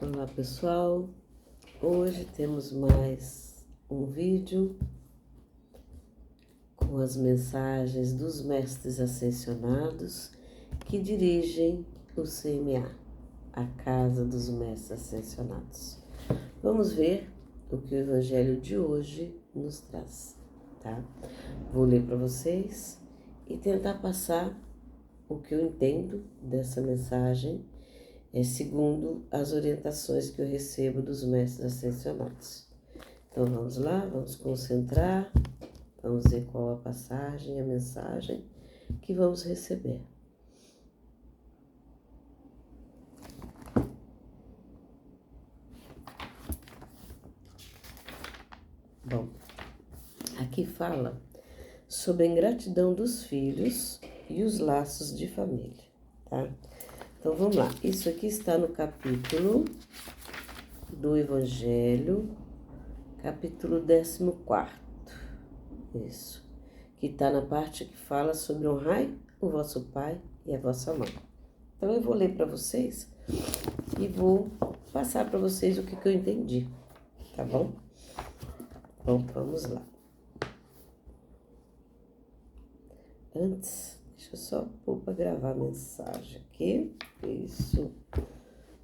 Olá pessoal, hoje temos mais um vídeo com as mensagens dos mestres ascensionados que dirigem o CMA, a Casa dos Mestres Ascensionados. Vamos ver o que o Evangelho de hoje nos traz, tá? Vou ler para vocês e tentar passar o que eu entendo dessa mensagem segundo as orientações que eu recebo dos mestres ascensionados. Então vamos lá, vamos concentrar, vamos ver qual a passagem, a mensagem que vamos receber. Bom, aqui fala sobre a ingratidão dos filhos e os laços de família, tá? Então vamos lá, isso aqui está no capítulo do Evangelho, capítulo 14, isso, que está na parte que fala sobre honrai o vosso pai e a vossa mãe. Então eu vou ler para vocês e vou passar para vocês o que eu entendi, tá bom? Bom, vamos lá. Antes, deixa eu só pôr para gravar a mensagem aqui. Isso,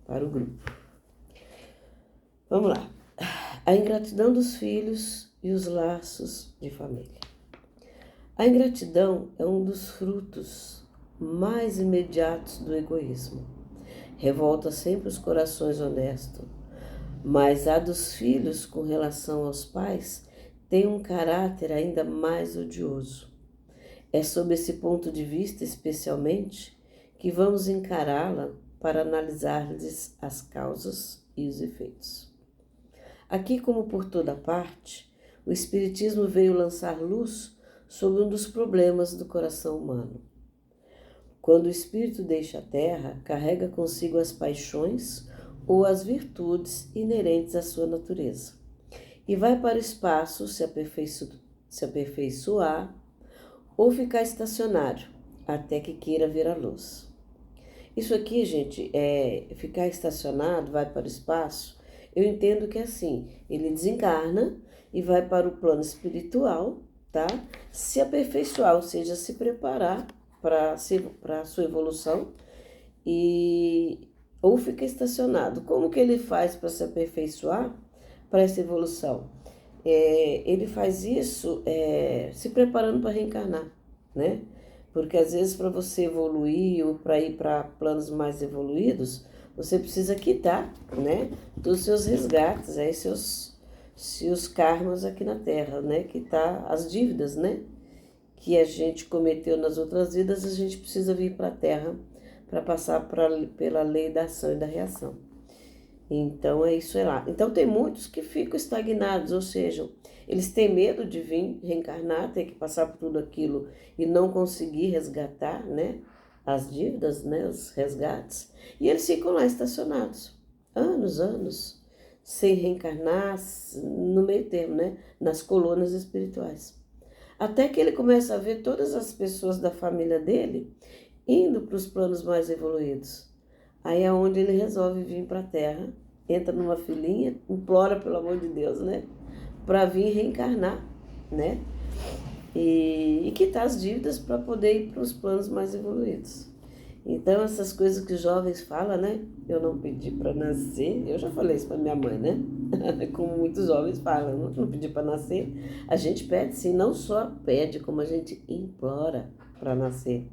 para o grupo. Vamos lá. A ingratidão dos filhos e os laços de família. A ingratidão é um dos frutos mais imediatos do egoísmo. Revolta sempre os corações honestos, mas a dos filhos com relação aos pais tem um caráter ainda mais odioso. É sob esse ponto de vista, especialmente, que vamos encará-la para analisar-lhes as causas e os efeitos. Aqui, como por toda parte, o Espiritismo veio lançar luz sobre um dos problemas do coração humano. Quando o espírito deixa a Terra, carrega consigo as paixões ou as virtudes inerentes à sua natureza e vai para o espaço se aperfeiçoar ou ficar estacionário, até que queira ver a luz. Isso aqui, gente, ficar estacionado, vai para o espaço, eu entendo que é assim, ele desencarna e vai para o plano espiritual, tá? Se aperfeiçoar, ou seja, se preparar para a sua evolução ou fica estacionado. Como que ele faz para se aperfeiçoar para essa evolução? Ele faz isso se preparando para reencarnar, né? Porque às vezes para você evoluir ou para ir para planos mais evoluídos, você precisa quitar, né, dos seus resgates, seus karmas aqui na Terra, né? Quitar as dívidas, né, que a gente cometeu nas outras vidas, a gente precisa vir para a Terra para passar pela lei da ação e da reação. Então, é isso lá. Então, tem muitos que ficam estagnados, ou seja, eles têm medo de vir reencarnar, ter que passar por tudo aquilo e não conseguir resgatar, né, as dívidas, né, os resgates, e eles ficam lá estacionados, anos, sem reencarnar, no meio termo, né, nas colônias espirituais. Até que ele começa a ver todas as pessoas da família dele indo para os planos mais evoluídos. Aí é onde ele resolve vir para a Terra, entra numa filinha, implora pelo amor de Deus, né? Para vir reencarnar, né? E quitar as dívidas para poder ir para os planos mais evoluídos. Então, essas coisas que os jovens falam, né? Eu não pedi para nascer, eu já falei isso para minha mãe, né? Como muitos jovens falam, não pedi para nascer. A gente pede sim, não só pede, como a gente implora para nascer.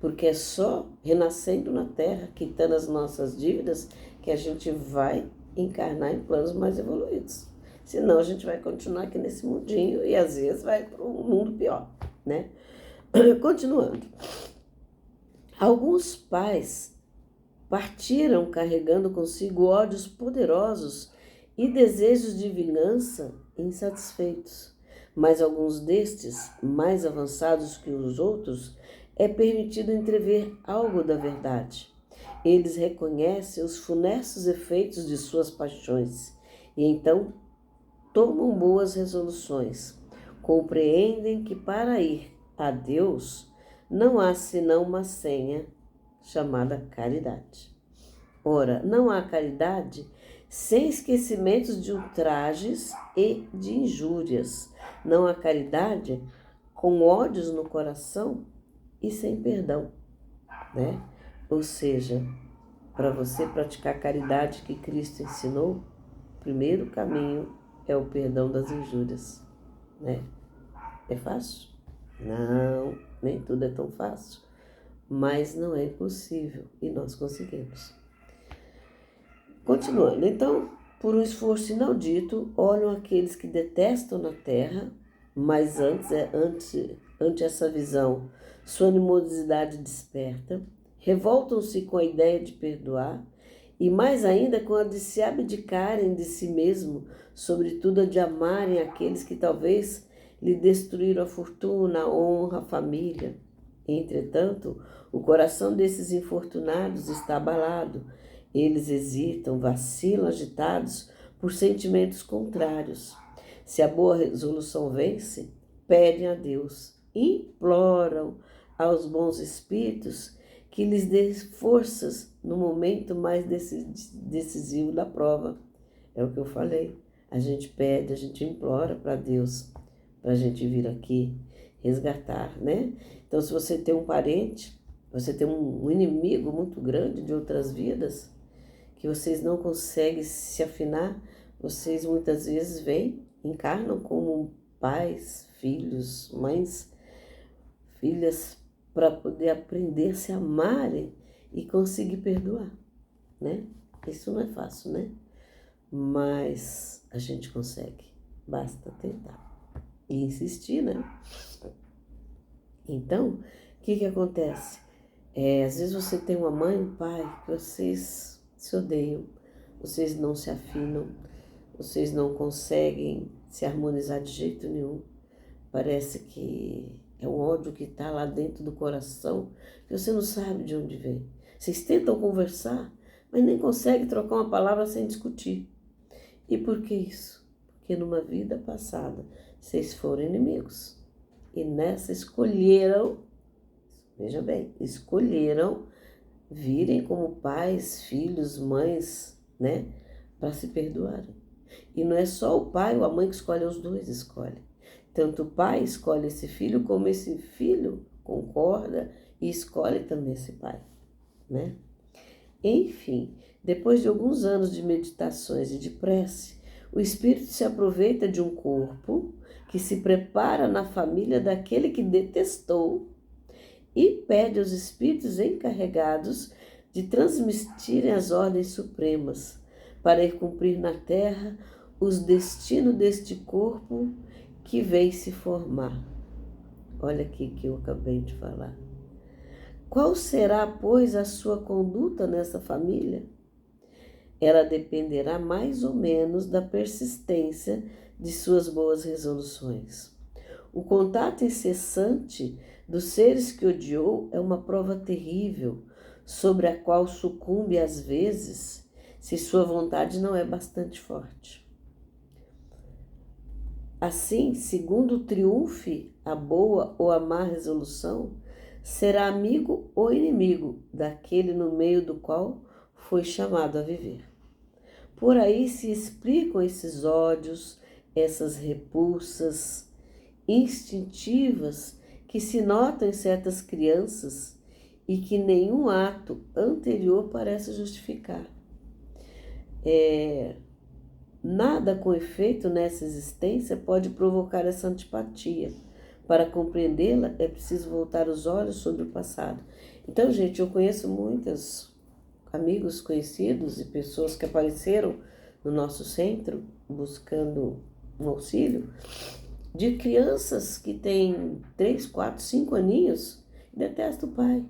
Porque é só renascendo na Terra, quitando as nossas dívidas, que a gente vai encarnar em planos mais evoluídos. Senão a gente vai continuar aqui nesse mundinho e às vezes vai para um mundo pior, né? Continuando. Alguns pais partiram carregando consigo ódios poderosos e desejos de vingança insatisfeitos. Mas alguns destes, mais avançados que os outros, é permitido entrever algo da verdade. Eles reconhecem os funestos efeitos de suas paixões e então tomam boas resoluções. Compreendem que para ir a Deus não há senão uma senha chamada caridade. Ora, não há caridade sem esquecimentos de ultrajes e de injúrias. Não há caridade com ódios no coração e sem perdão, né? Ou seja, para você praticar a caridade que Cristo ensinou, o primeiro caminho é o perdão das injúrias, né? É fácil? Não, nem tudo é tão fácil, mas não é impossível e nós conseguimos. Continuando, então, por um esforço inaudito, olham aqueles que detestam na terra, mas ante essa visão, sua animosidade desperta, revoltam-se com a ideia de perdoar, e mais ainda com a de se abdicarem de si mesmo, sobretudo a de amarem aqueles que talvez lhe destruíram a fortuna, a honra, a família. Entretanto, o coração desses infortunados está abalado. Eles hesitam, vacilam, agitados por sentimentos contrários. Se a boa resolução vence, pedem a Deus, imploram aos bons espíritos que lhes dê forças no momento mais decisivo da prova. É o que eu falei. A gente pede, a gente implora para Deus, para a gente vir aqui resgatar, né? Então, se você tem um parente, você tem um inimigo muito grande de outras vidas, que vocês não conseguem se afinar, vocês muitas vezes vêm, encarnam como pais, filhos, mães, filhas, para poder aprender a se amarem e conseguir perdoar, né? Isso não é fácil, né? Mas a gente consegue, basta tentar e insistir, né? Então, o que acontece? Às vezes você tem uma mãe e um pai que vocês se odeiam, vocês não se afinam, vocês não conseguem se harmonizar de jeito nenhum. Parece que é um ódio que está lá dentro do coração, que você não sabe de onde vem. Vocês tentam conversar, mas nem conseguem trocar uma palavra sem discutir. E por que isso? Porque numa vida passada vocês foram inimigos. E nessa escolheram, veja bem, escolheram virem como pais, filhos, mães, né? Para se perdoarem. E não é só o pai ou a mãe que escolhe, os dois escolhem. Tanto o pai escolhe esse filho, como esse filho concorda e escolhe também esse pai, né? Enfim, depois de alguns anos de meditações e de prece, o espírito se aproveita de um corpo que se prepara na família daquele que detestou e pede aos espíritos encarregados de transmitirem as ordens supremas para ir cumprir na terra os destinos deste corpo que vem se formar. Olha aqui que eu acabei de falar. Qual será, pois, a sua conduta nessa família? Ela dependerá mais ou menos da persistência de suas boas resoluções. O contato incessante dos seres que odiou é uma prova terrível, sobre a qual sucumbe às vezes, se sua vontade não é bastante forte. Assim, segundo triunfe a boa ou a má resolução, será amigo ou inimigo daquele no meio do qual foi chamado a viver. Por aí se explicam esses ódios, essas repulsas instintivas que se notam em certas crianças e que nenhum ato anterior parece justificar. Nada com efeito nessa existência pode provocar essa antipatia. Para compreendê-la, é preciso voltar os olhos sobre o passado. Então, gente, eu conheço muitos amigos conhecidos e pessoas que apareceram no nosso centro buscando um auxílio, de crianças que têm 3, 4, 5 aninhos e detestam o pai.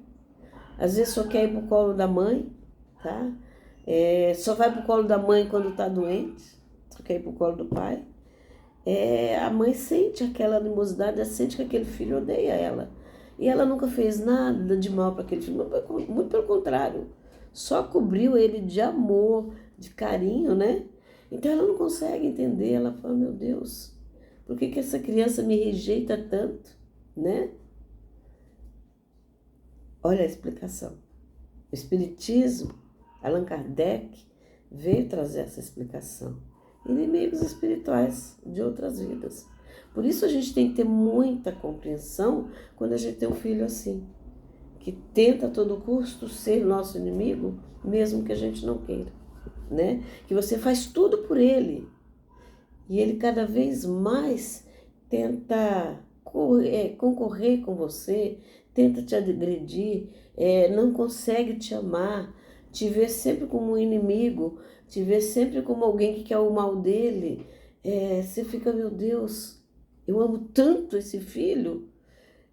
Às vezes só quer ir pro colo da mãe, tá? Só vai pro colo da mãe quando tá doente, só quer ir pro colo do pai. A mãe sente aquela animosidade, ela sente que aquele filho odeia ela. E ela nunca fez nada de mal para aquele filho, muito pelo contrário. Só cobriu ele de amor, de carinho, né? Então ela não consegue entender, ela fala, meu Deus, por que essa criança me rejeita tanto, né? Olha a explicação. O Espiritismo Allan Kardec veio trazer essa explicação. Inimigos espirituais de outras vidas. Por isso a gente tem que ter muita compreensão quando a gente tem um filho assim, que tenta a todo custo ser nosso inimigo, mesmo que a gente não queira, né? Que você faz tudo por ele e ele cada vez mais tenta concorrer com você, tenta te agredir, não consegue te amar, te vê sempre como um inimigo, te vê sempre como alguém que quer o mal dele. Você fica, meu Deus, eu amo tanto esse filho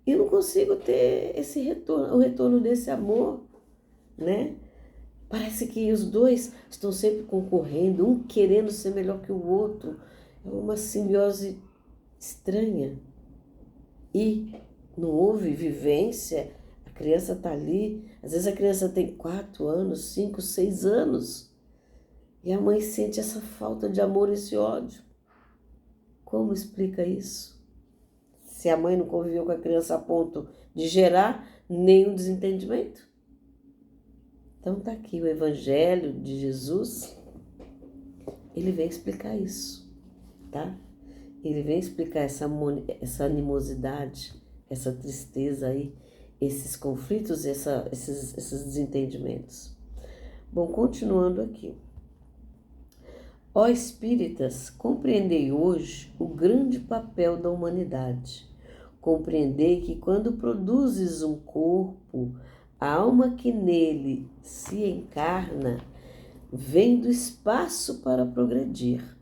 e não consigo ter esse retorno, o retorno desse amor, né? Parece que os dois estão sempre concorrendo, um querendo ser melhor que o outro. É uma simbiose estranha. E não houve vivência, a criança está ali, às vezes a criança tem 4 anos, 5, 6 anos, e a mãe sente essa falta de amor, esse ódio. Como explica isso? Se a mãe não conviveu com a criança a ponto de gerar nenhum desentendimento? Então está aqui o Evangelho de Jesus, ele vem explicar isso, tá? Ele vem explicar essa animosidade, essa tristeza aí, esses conflitos, esses desentendimentos. Bom, continuando aqui. Ó espíritas, compreendei hoje o grande papel da humanidade. Compreendei que quando produzes um corpo, a alma que nele se encarna vem do espaço para progredir.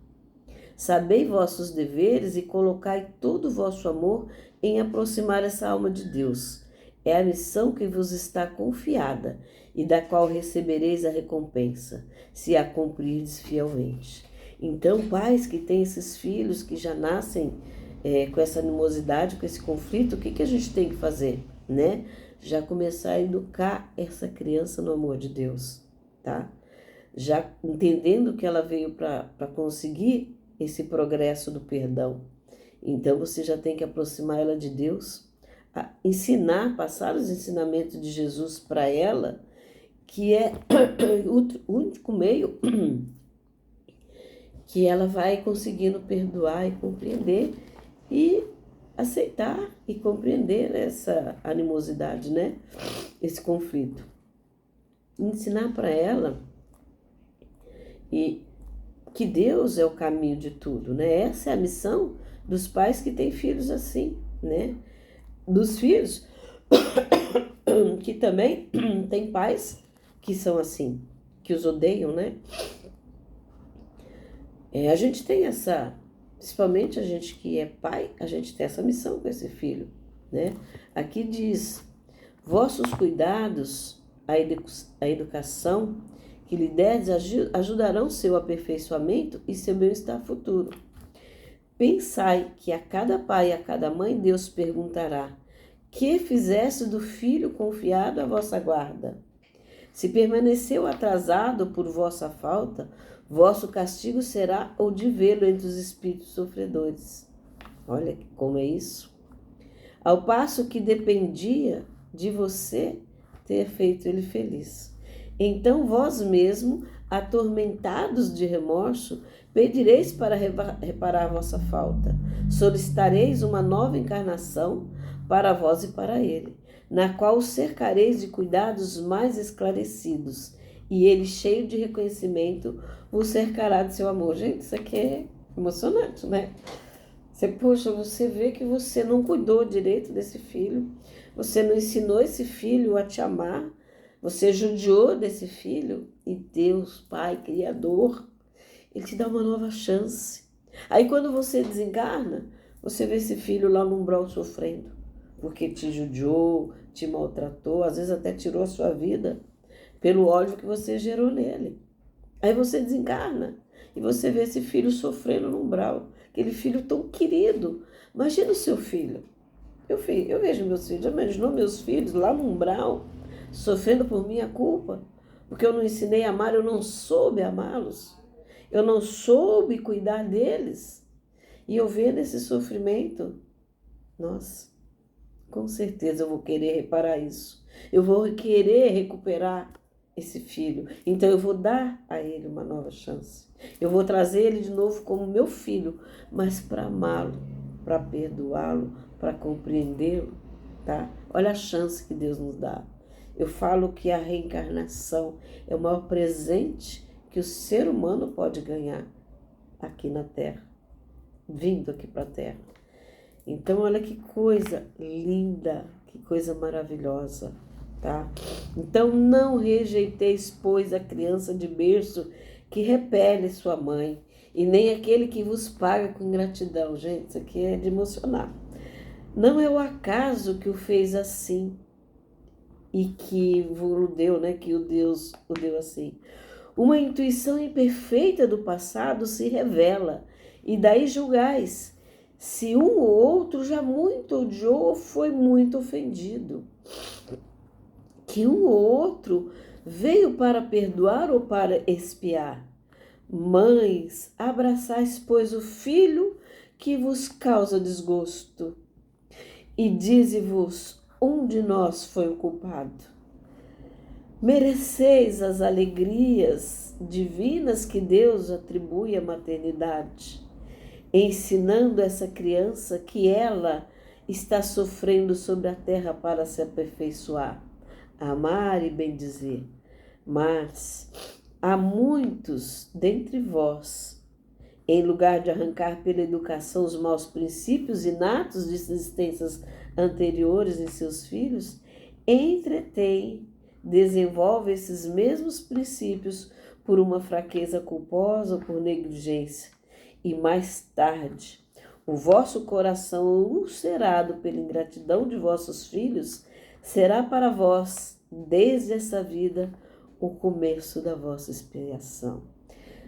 Sabei vossos deveres e colocai todo o vosso amor em aproximar essa alma de Deus. É a missão que vos está confiada e da qual recebereis a recompensa, se a cumprirdes fielmente. Então, pais que têm esses filhos que já nascem com essa animosidade, com esse conflito, o que a gente tem que fazer, né? Já começar a educar essa criança no amor de Deus, tá? Já entendendo que ela veio para conseguir esse progresso do perdão. Então você já tem que aproximar ela de Deus, ensinar, passar os ensinamentos de Jesus para ela, que é o único meio que ela vai conseguindo perdoar e compreender e aceitar e compreender essa animosidade, né? Esse conflito. Ensinar para ela e que Deus é o caminho de tudo, né? Essa é a missão dos pais que têm filhos assim, né? Dos filhos que também tem pais que são assim, que os odeiam, né? A gente tem principalmente a gente que é pai, a gente tem essa missão com esse filho, né? Aqui diz, vossos cuidados, a educação que lhe deres ajudarão seu aperfeiçoamento e seu bem-estar futuro. Pensai que a cada pai e a cada mãe Deus perguntará, que fizeste do filho confiado à vossa guarda? Se permaneceu atrasado por vossa falta, vosso castigo será o de vê-lo entre os espíritos sofredores. Olha como é isso. Ao passo que dependia de você ter feito ele feliz. Então vós mesmo, atormentados de remorso, pedireis para reparar vossa falta. Solicitareis uma nova encarnação para vós e para ele, na qual o cercareis de cuidados mais esclarecidos, e ele, cheio de reconhecimento, vos cercará de seu amor. Gente, isso aqui é emocionante, né? Você vê que você não cuidou direito desse filho, você não ensinou esse filho a te amar, você judiou desse filho, e Deus, Pai, Criador, Ele te dá uma nova chance. Aí quando você desencarna, você vê esse filho lá no umbral sofrendo, porque te judiou, te maltratou, às vezes até tirou a sua vida pelo ódio que você gerou nele. Aí você desencarna e você vê esse filho sofrendo no umbral, aquele filho tão querido. Imagina o seu filho. Eu vejo meus filhos, já imaginou meus filhos lá no umbral, sofrendo por minha culpa? Porque eu não ensinei a amar, eu não soube amá-los. Eu não soube cuidar deles. E eu vendo esse sofrimento, nossa, com certeza eu vou querer reparar isso. Eu vou querer recuperar esse filho. Então eu vou dar a ele uma nova chance. Eu vou trazer ele de novo como meu filho, mas para amá-lo, para perdoá-lo, para compreendê-lo, tá? Olha a chance que Deus nos dá. Eu falo que a reencarnação é o maior presente que o ser humano pode ganhar aqui na Terra, vindo aqui para a Terra. Então, olha que coisa linda, que coisa maravilhosa, tá? Então, não rejeiteis, pois, a criança de berço que repele sua mãe, e nem aquele que vos paga com ingratidão. Gente, isso aqui é de emocionar. Não é o acaso que o fez assim, e que o deu, né? Que Deus o deu assim. Uma intuição imperfeita do passado se revela, e daí julgais, se um ou outro já muito odiou ou foi muito ofendido. Que um ou outro veio para perdoar ou para expiar. Mães, abraçais, pois, o filho que vos causa desgosto, e dize-vos, um de nós foi o culpado. Mereceis as alegrias divinas que Deus atribui à maternidade, ensinando essa criança que ela está sofrendo sobre a terra para se aperfeiçoar, amar e bendizer. Mas há muitos dentre vós, em lugar de arrancar pela educação os maus princípios inatos de existências anteriores em seus filhos, entretêm, desenvolve esses mesmos princípios por uma fraqueza culposa ou por negligência. E mais tarde, o vosso coração ulcerado pela ingratidão de vossos filhos será para vós, desde essa vida, o começo da vossa expiação.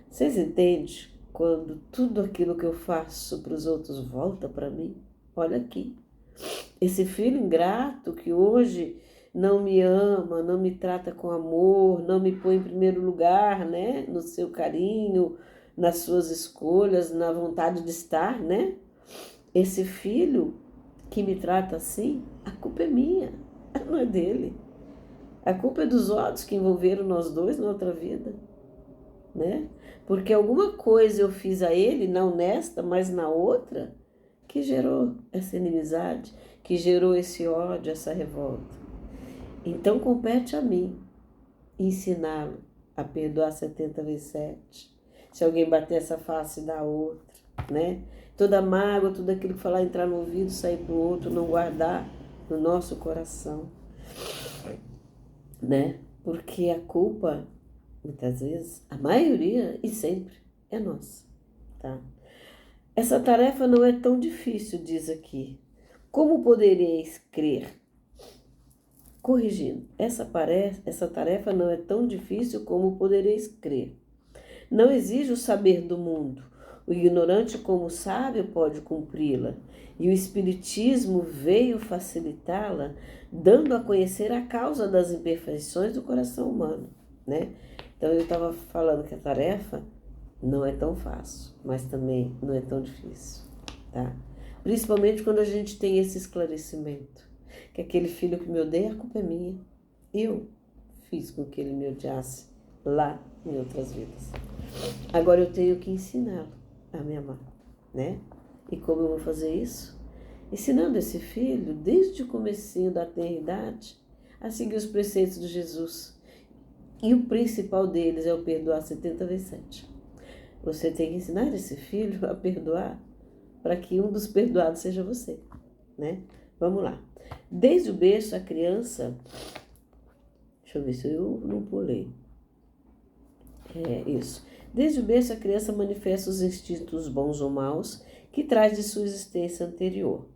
Vocês entendem quando tudo aquilo que eu faço para os outros volta para mim? Olha aqui. Esse filho ingrato que hoje não me ama, não me trata com amor, não me põe em primeiro lugar, né? No seu carinho, nas suas escolhas, na vontade de estar, né? Esse filho que me trata assim, a culpa é minha, não é dele. A culpa é dos outros que envolveram nós dois na outra vida, né? Porque alguma coisa eu fiz a ele, não nesta, mas na outra, que gerou essa inimizade, que gerou esse ódio, essa revolta. Então compete a mim ensiná-lo a perdoar 70 vezes 7. Se alguém bater essa face, dá outra, né? Toda mágoa, tudo aquilo que falar, entrar no ouvido, sair pro outro, não guardar no nosso coração, né? Porque a culpa, muitas vezes, a maioria e sempre, é nossa, tá? Essa tarefa não é tão difícil, diz aqui. Como podereis crer? Corrigindo, essa tarefa não é tão difícil como podereis crer. Não exige o saber do mundo. O ignorante, como sábio, pode cumpri-la. E o Espiritismo veio facilitá-la, dando a conhecer a causa das imperfeições do coração humano, né? Então, eu estava falando que a tarefa não é tão fácil, mas também não é tão difícil, tá? Principalmente quando a gente tem esse esclarecimento. Que aquele filho que me odeia, a culpa é minha. Eu fiz com que ele me odiasse lá em outras vidas. Agora eu tenho que ensiná-lo a me amar, né? E como eu vou fazer isso? Ensinando esse filho, desde o comecinho da tenridade, a seguir os preceitos de Jesus. E o principal deles é o perdoar 70 vezes 7. Você tem que ensinar esse filho a perdoar para que um dos perdoados seja você, né? Vamos lá. Desde o berço, a criança... Deixa eu ver se eu não pulei. É isso. Desde o berço, a criança manifesta os instintos bons ou maus que traz de sua existência anterior.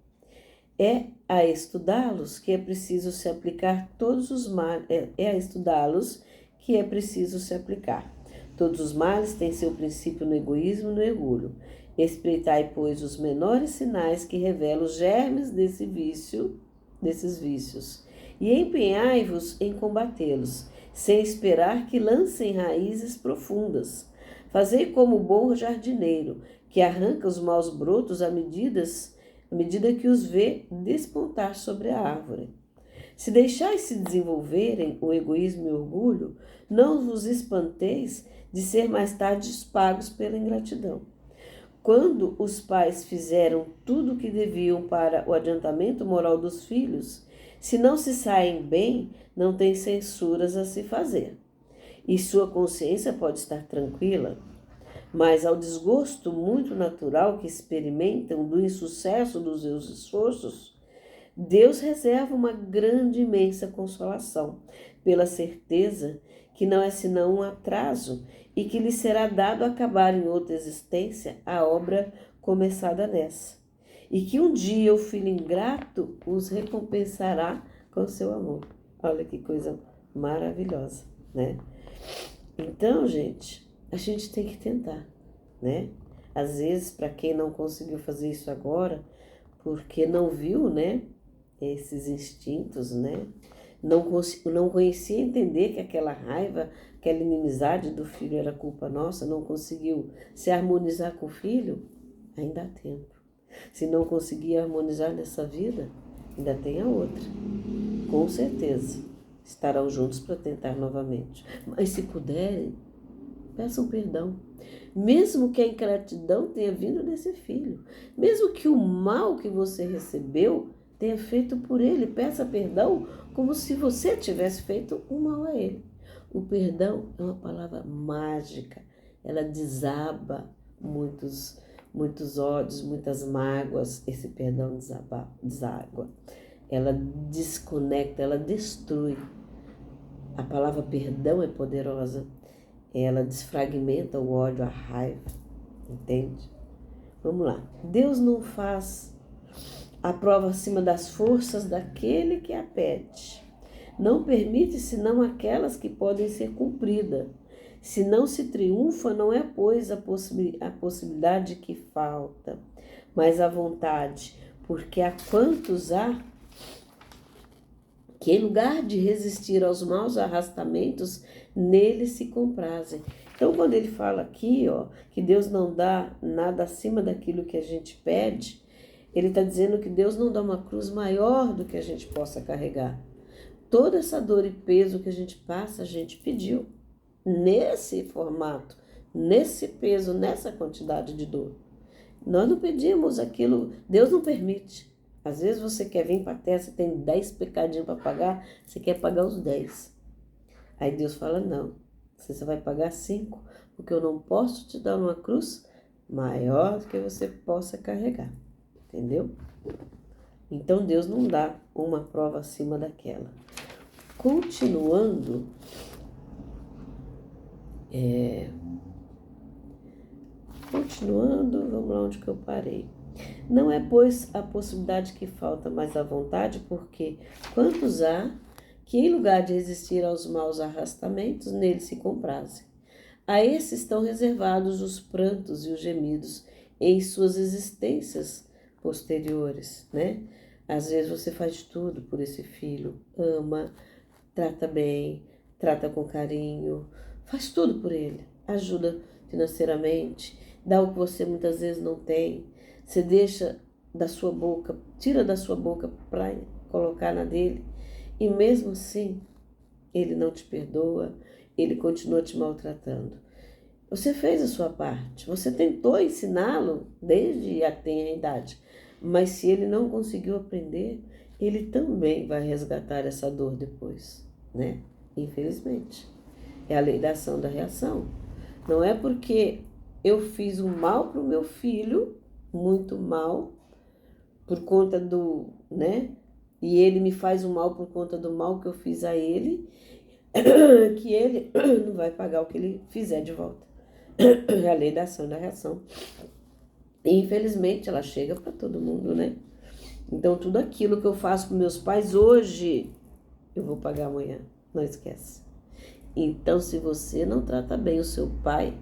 É a estudá-los que é preciso se aplicar todos os males. É a estudá-los que é preciso se aplicar. Todos os males têm seu princípio no egoísmo e no orgulho. Espreitai, pois, os menores sinais que revelam os germes desses vícios, e empenhai-vos em combatê-los, sem esperar que lancem raízes profundas. Fazei como o bom jardineiro, que arranca os maus brotos à medida que os vê despontar sobre a árvore. Se deixais se desenvolverem o egoísmo e o orgulho, não vos espanteis de ser mais tarde pagos pela ingratidão. Quando os pais fizeram tudo o que deviam para o adiantamento moral dos filhos, se não se saem bem, não têm censuras a se fazer. E sua consciência pode estar tranquila, mas ao desgosto muito natural que experimentam do insucesso dos seus esforços, Deus reserva uma grande, imensa consolação, pela certeza que não é senão um atraso e que lhe será dado acabar em outra existência a obra começada nessa. E que um dia o filho ingrato os recompensará com seu amor. Olha que coisa maravilhosa, né? Então, a gente tem que tentar, né? Às vezes, para quem não conseguiu fazer isso agora, porque não viu, né, esses instintos, né? Não conhecia entender que aquela raiva, aquela inimizade do filho era culpa nossa, não conseguiu se harmonizar com o filho, ainda há tempo. Se não conseguir harmonizar nessa vida, ainda tem a outra. Com certeza, estarão juntos para tentar novamente. Mas se puderem, peçam perdão. Mesmo que a ingratidão tenha vindo desse filho, mesmo que o mal que você recebeu tenha feito por ele, peça perdão como se você tivesse feito um mal a ele. O perdão é uma palavra mágica, ela desaba muitos ódios, muitas mágoas. Esse perdão deságua, ela desconecta, ela destrui. A palavra perdão é poderosa, ela desfragmenta o ódio, a raiva, entende? Vamos lá. Deus não faz a prova acima das forças daquele que a pede. Não permite senão aquelas que podem ser cumpridas. Se não se triunfa, não é, pois, a possibilidade que falta, mas a vontade, porque há quantos há que, em lugar de resistir aos maus arrastamentos, nele se comprazem. Então, quando ele fala aqui, que Deus não dá nada acima daquilo que a gente pede, ele está dizendo que Deus não dá uma cruz maior do que a gente possa carregar. Toda essa dor e peso que a gente passa, a gente pediu. Nesse formato, nesse peso, nessa quantidade de dor. Nós não pedimos aquilo, Deus não permite. Às vezes você quer vir para a terra, você tem 10 pecadinhos para pagar, você quer pagar os 10. Aí Deus fala, não, você só vai pagar 5, porque eu não posso te dar uma cruz maior do que você possa carregar. Entendeu? Então Deus não dá uma prova acima daquela. Continuando, vamos lá onde que eu parei. Não é, pois, a possibilidade que falta, mas a vontade, porque quantos há que, em lugar de resistir aos maus arrastamentos, nele se comprazem. A esses estão reservados os prantos e os gemidos em suas existências posteriores, né? Às vezes você faz tudo por esse filho, ama, trata bem, trata com carinho, faz tudo por ele, ajuda financeiramente, dá o que você muitas vezes não tem, você deixa da sua boca, tira da sua boca para colocar na dele, e mesmo assim, ele não te perdoa, ele continua te maltratando. Você fez a sua parte, você tentou ensiná-lo desde a tenra idade, mas se ele não conseguiu aprender, ele também vai resgatar essa dor depois, né? Infelizmente. É a lei da ação e da reação. Não é porque eu fiz um mal para o meu filho, muito mal, por conta do, né? E ele me faz um mal por conta do mal que eu fiz a ele, que ele não vai pagar o que ele fizer de volta. É a lei da ação e da reação. E, infelizmente, ela chega para todo mundo, né? Então, tudo aquilo que eu faço para meus pais hoje, eu vou pagar amanhã. Não esquece. Então, se você não trata bem o seu pai,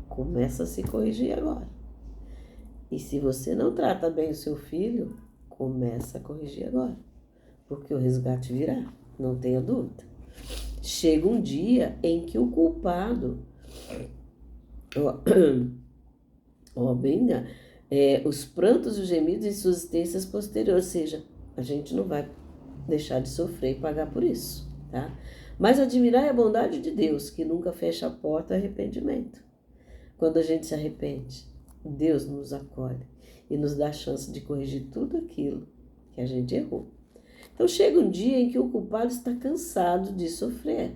começa a se corrigir agora. E se você não trata bem o seu filho, começa a corrigir agora. Porque o resgate virá, não tenha dúvida. Chega um dia em que o culpado... os prantos e os gemidos em suas existências posteriores, ou seja, a gente não vai deixar de sofrer e pagar por isso, tá? Mas admirai a bondade de Deus, que nunca fecha a porta ao arrependimento. Quando a gente se arrepende, Deus nos acolhe e nos dá a chance de corrigir tudo aquilo que a gente errou. Então chega um dia em que o culpado está cansado de sofrer,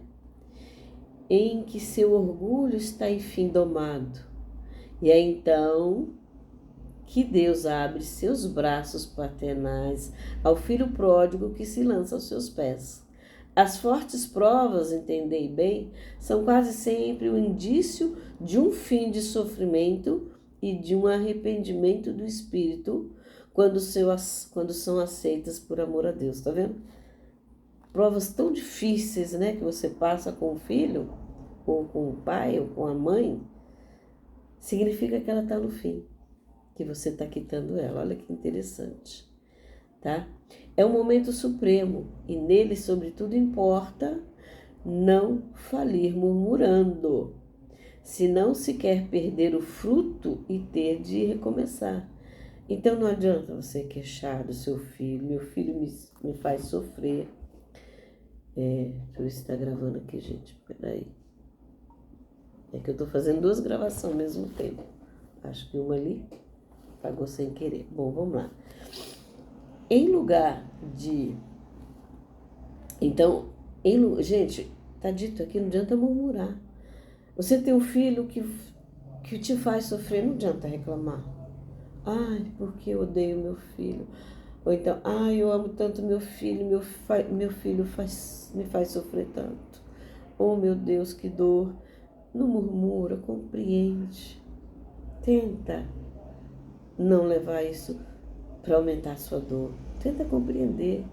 em que seu orgulho está enfim domado. E é então que Deus abre seus braços paternais ao filho pródigo que se lança aos seus pés. As fortes provas, entendei bem, são quase sempre o indício de um fim de sofrimento e de um arrependimento do espírito quando são aceitas por amor a Deus, tá vendo? Provas tão difíceis, né, que você passa com o filho, ou com o pai, ou com a mãe, significa que ela está no fim, que você está quitando ela. Olha que interessante, tá? É um momento supremo e nele, sobretudo, importa não falir murmurando, se não se quer perder o fruto e ter de recomeçar. Então não adianta você queixar do seu filho, meu filho me faz sofrer. Deixa eu ver se está gravando aqui, gente, peraí. É que eu estou fazendo 2 gravações ao mesmo tempo. Acho que uma ali apagou sem querer. Bom, vamos lá. Em lugar de... Então, gente, tá dito aqui, não adianta murmurar. Você tem um filho que te faz sofrer, não adianta reclamar. Ai, porque eu odeio meu filho. Ou então, ai, eu amo tanto meu filho, meu filho me faz sofrer tanto. Oh, meu Deus, que dor. Não murmura, compreende. Tenta não levar isso para aumentar a sua dor. Tenta compreender.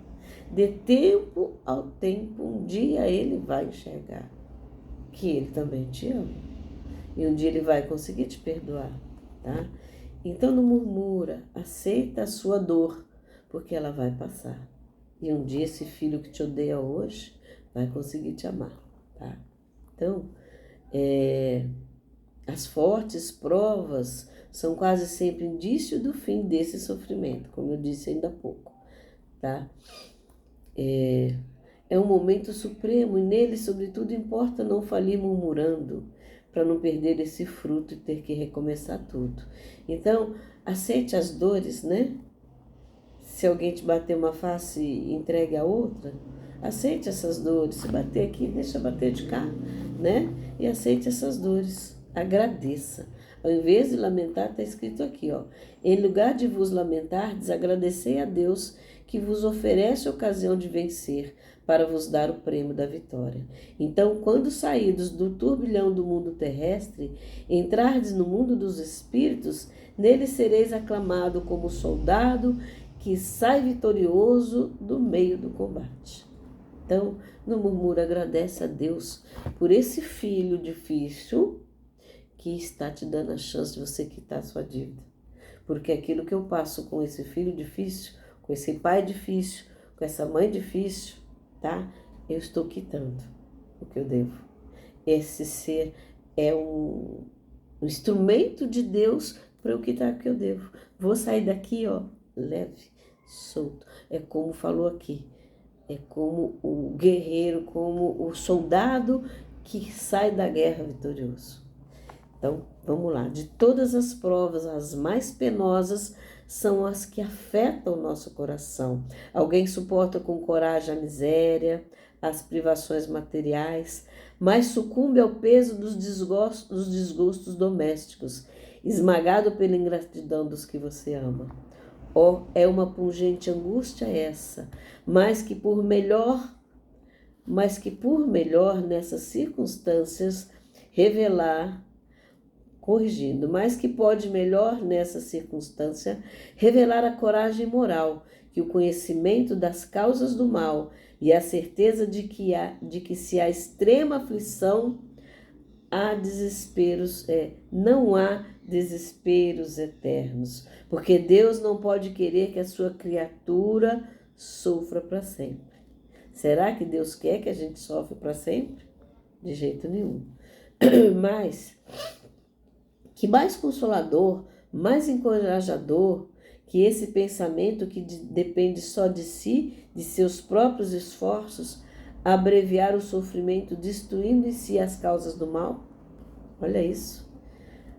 Dê tempo ao tempo, um dia ele vai enxergar que ele também te ama. E um dia ele vai conseguir te perdoar, tá? Então não murmura, aceita a sua dor, porque ela vai passar. E um dia esse filho que te odeia hoje vai conseguir te amar, tá? Então, as fortes provas são quase sempre indício do fim desse sofrimento, como eu disse ainda há pouco, tá? É um momento supremo e nele, sobretudo, importa não falir murmurando, para não perder esse fruto e ter que recomeçar tudo. Então, aceite as dores, né? Se alguém te bater uma face, entregue a outra. Aceite essas dores. Se bater aqui, deixa bater de cá, né? E aceite essas dores. Agradeça. Ao invés de lamentar, está escrito aqui, ó. Em lugar de vos lamentar, desagradecei a Deus que vos oferece a ocasião de vencer, para vos dar o prêmio da vitória. Então, quando saídos do turbilhão do mundo terrestre, entrardes no mundo dos espíritos, nele sereis aclamado como soldado que sai vitorioso do meio do combate. Então, no murmúrio, agradece a Deus por esse filho difícil que está te dando a chance de você quitar a sua dívida. Porque aquilo que eu passo com esse filho difícil, com esse pai difícil, com essa mãe difícil, tá? Eu estou quitando o que eu devo. Esse ser é um instrumento de Deus para eu quitar o que eu devo. Vou sair daqui, ó, leve, solto. É como falou aqui. É como o guerreiro, como o soldado que sai da guerra vitorioso. Então, vamos lá. De todas as provas, as mais penosas são as que afetam o nosso coração. Alguém suporta com coragem a miséria, as privações materiais, mas sucumbe ao peso dos desgostos domésticos, esmagado pela ingratidão dos que você ama. Oh, é uma pungente angústia essa, mas que por melhor nessas circunstâncias revelar, corrigindo, mas que pode melhor nessa circunstância revelar a coragem moral, que o conhecimento das causas do mal e a certeza de que se há extrema aflição, há desesperos, não há desesperos eternos, porque Deus não pode querer que a sua criatura sofra para sempre. Será que Deus quer que a gente sofra para sempre? De jeito nenhum. Mas que mais consolador, mais encorajador que esse pensamento que depende só de si, de seus próprios esforços, abreviar o sofrimento, destruindo em si as causas do mal? Olha isso.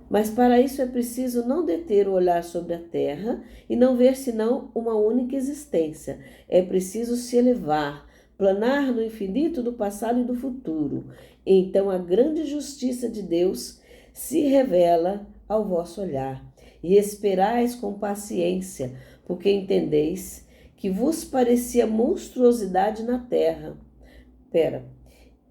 Mas para isso é preciso não deter o olhar sobre a terra e não ver senão uma única existência. É preciso se elevar, planar no infinito do passado e do futuro. Então a grande justiça de Deus se revela ao vosso olhar. E esperais com paciência, porque entendeis que vos parecia monstruosidade na terra.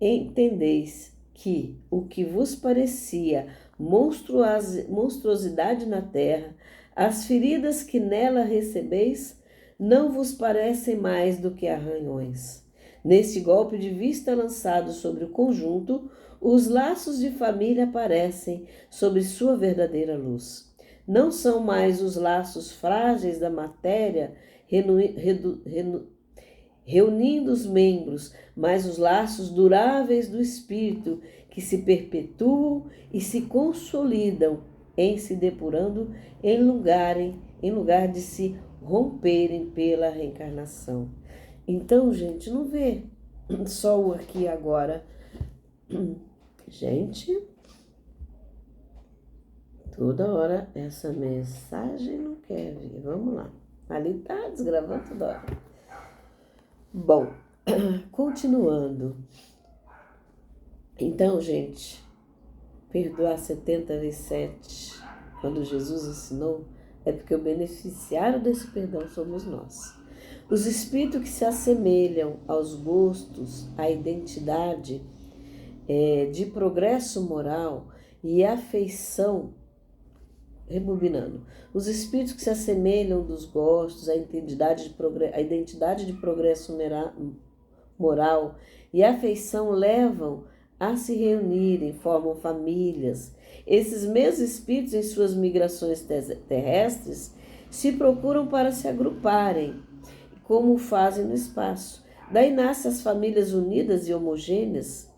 Entendeis que o que vos parecia monstruosidade na terra, as feridas que nela recebeis, não vos parecem mais do que arranhões. Neste golpe de vista lançado sobre o conjunto, os laços de família aparecem sob sua verdadeira luz. Não são mais os laços frágeis da matéria reunindo os membros, mas os laços duráveis do espírito que se perpetuam e se consolidam em se depurando em lugar de se romperem pela reencarnação. Então, gente, não vê só o aqui e agora. Gente, toda hora essa mensagem não quer vir. Vamos lá. Ali tá desgravando toda hora. Bom, continuando. Então, gente, perdoar 70 vezes 7, quando Jesus ensinou, é porque o beneficiário desse perdão somos nós. Os espíritos que se assemelham aos gostos, à identidade de progresso moral e afeição, rebobinando, os espíritos que se assemelham dos gostos, à identidade de progresso moral e afeição levam a se reunirem, formam famílias. Esses mesmos espíritos, em suas migrações terrestres, se procuram para se agruparem, como fazem no espaço. Daí nascem as famílias unidas e homogêneas,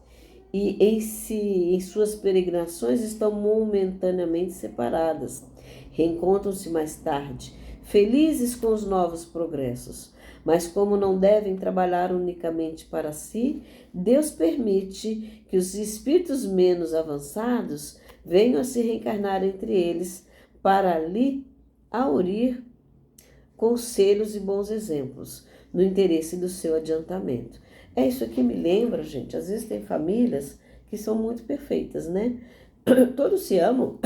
e em suas peregrinações estão momentaneamente separadas. Reencontram-se mais tarde, felizes com os novos progressos. Mas como não devem trabalhar unicamente para si, Deus permite que os espíritos menos avançados venham a se reencarnar entre eles para ali aurir conselhos e bons exemplos, no interesse do seu adiantamento. É isso que me lembra, gente, às vezes tem famílias que são muito perfeitas, né? Todos se amam,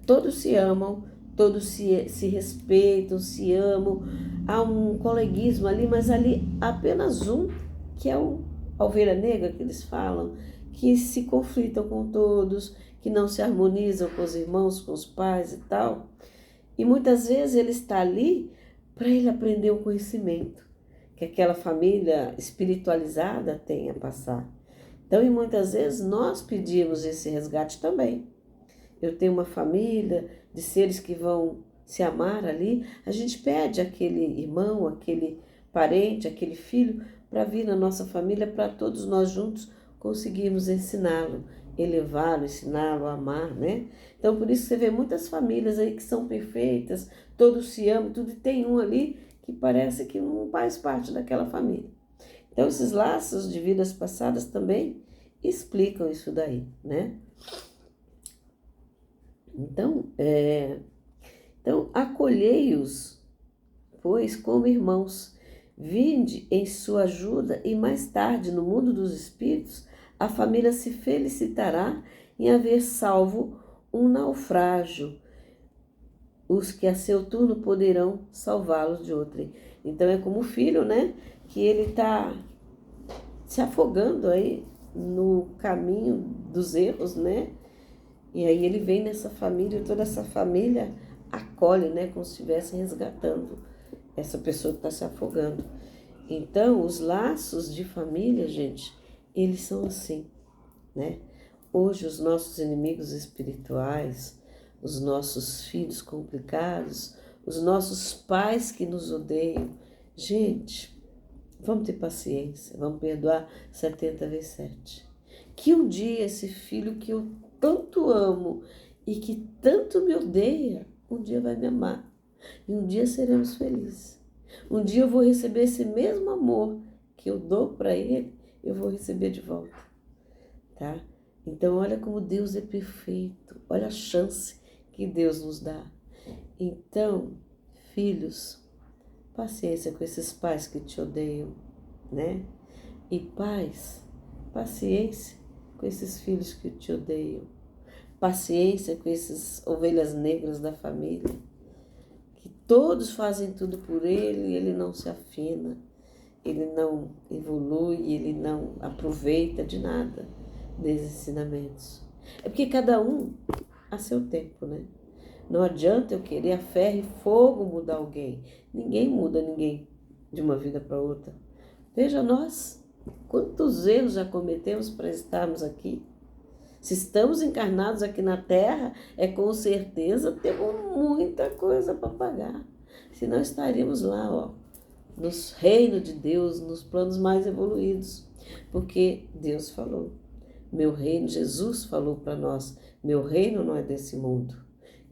todos se amam, todos se respeitam, se amam, há um coleguismo ali, mas ali apenas um, que é a ovelha negra que eles falam, que se conflitam com todos, que não se harmonizam com os irmãos, com os pais e tal. E muitas vezes ele está ali para ele aprender o conhecimento que aquela família espiritualizada tem a passar. Então, e muitas vezes nós pedimos esse resgate também. Eu tenho uma família de seres que vão se amar ali, a gente pede aquele irmão, aquele parente, aquele filho para vir na nossa família, para todos nós juntos conseguirmos ensiná-lo, elevá-lo, ensiná-lo a amar, né? Então, por isso você vê muitas famílias aí que são perfeitas, todos se amam, tudo, e tem um ali que parece que não faz parte daquela família. Então, esses laços de vidas passadas também explicam isso daí, né? Então, acolhei-os, pois, como irmãos, vinde em sua ajuda e mais tarde, no mundo dos espíritos, a família se felicitará em haver salvo um naufrágio, os que a seu turno poderão salvá-los de outrem. Então é como o filho, né, que ele está se afogando aí no caminho dos erros, né, e aí ele vem nessa família, e toda essa família acolhe, né, como se estivesse resgatando essa pessoa que está se afogando. Então, os laços de família, gente, eles são assim, né? Hoje, os nossos inimigos espirituais, os nossos filhos complicados, os nossos pais que nos odeiam, gente, vamos ter paciência, vamos perdoar 70 vezes 7. Que um dia esse filho que eu tanto amo e que tanto me odeia, um dia vai me amar. E um dia seremos felizes. Um dia eu vou receber esse mesmo amor que eu dou para ele, eu vou receber de volta, tá? Então, olha como Deus é perfeito. Olha a chance que Deus nos dá. Então, filhos, paciência com esses pais que te odeiam, né? E pais, paciência com esses filhos que te odeiam. Paciência com essas ovelhas negras da família, que todos fazem tudo por ele e ele não se afina, ele não evolui, ele não aproveita de nada desses ensinamentos. É porque cada um a seu tempo, né? Não adianta eu querer a ferro e fogo mudar alguém. Ninguém muda ninguém de uma vida para outra. Veja nós, quantos erros já cometemos para estarmos aqui. Se estamos encarnados aqui na Terra, é com certeza temos muita coisa para pagar. Senão estaríamos lá, ó, nos reinos de Deus, nos planos mais evoluídos. Porque Deus falou, meu reino, Jesus falou para nós, meu reino não é desse mundo.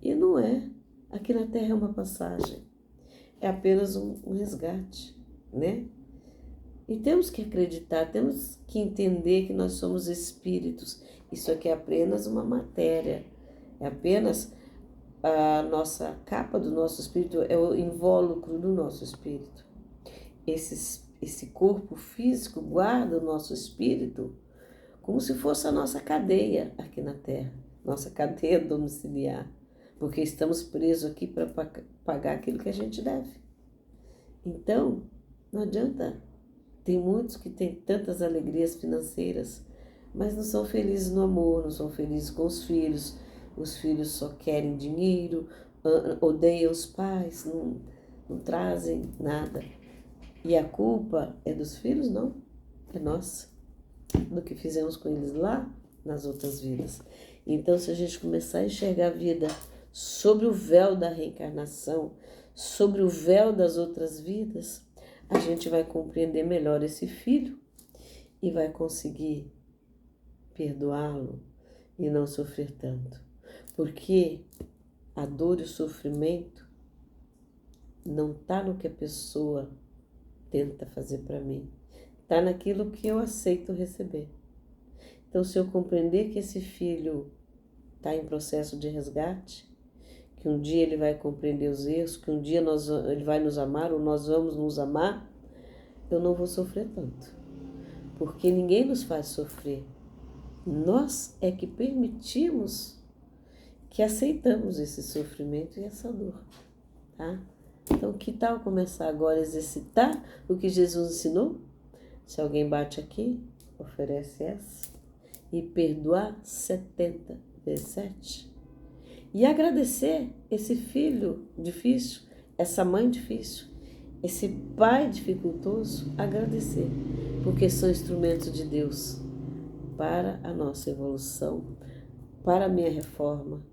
E não é. Aqui na Terra é uma passagem. É apenas um resgate, né? E temos que acreditar, temos que entender que nós somos espíritos. Isso aqui é apenas uma matéria. É apenas a nossa capa do nosso espírito, é o invólucro do nosso espírito. Esse corpo físico guarda o nosso espírito como se fosse a nossa cadeia aqui na Terra. Nossa cadeia domiciliar. Porque estamos presos aqui para pagar aquilo que a gente deve. Então, não adianta. Tem muitos que têm tantas alegrias financeiras, mas não são felizes no amor, não são felizes com os filhos só querem dinheiro, odeiam os pais, não trazem nada. E a culpa é dos filhos? Não, é nossa, do que fizemos com eles lá nas outras vidas. Então, se a gente começar a enxergar a vida sobre o véu da reencarnação, sobre o véu das outras vidas, a gente vai compreender melhor esse filho e vai conseguir perdoá-lo e não sofrer tanto. Porque a dor e o sofrimento não está no que a pessoa tenta fazer para mim, está naquilo que eu aceito receber. Então, se eu compreender que esse filho está em processo de resgate, que um dia ele vai compreender os erros, que um dia ele vai nos amar ou nós vamos nos amar, eu não vou sofrer tanto. Porque ninguém nos faz sofrer. Nós é que permitimos, que aceitamos esse sofrimento e essa dor, tá? Então, que tal começar agora a exercitar o que Jesus ensinou? Se alguém bate aqui, oferece essa. E perdoar 70 vezes 7. E agradecer esse filho difícil, essa mãe difícil, esse pai dificultoso, agradecer, porque são instrumentos de Deus para a nossa evolução, para a minha reforma,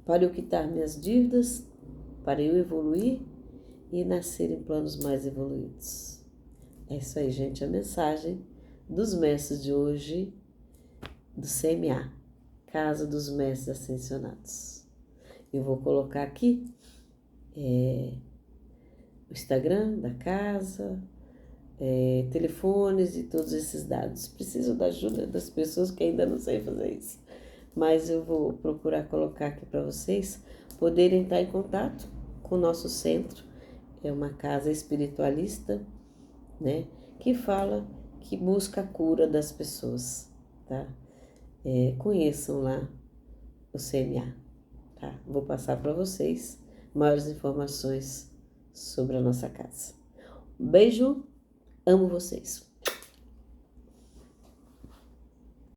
para eu quitar minhas dívidas, para eu evoluir e nascer em planos mais evoluídos. É isso aí, gente, a mensagem dos mestres de hoje, do CMA, Casa dos Mestres Ascensionados. Eu vou colocar aqui o Instagram da casa, telefones e todos esses dados. Preciso da ajuda das pessoas que ainda não sabem fazer isso. Mas eu vou procurar colocar aqui para vocês poderem estar em contato com o nosso centro. É uma casa espiritualista, né? Que busca a cura das pessoas, tá? Conheçam lá o CMA, tá? Vou passar para vocês maiores informações sobre a nossa casa. Um beijo, amo vocês.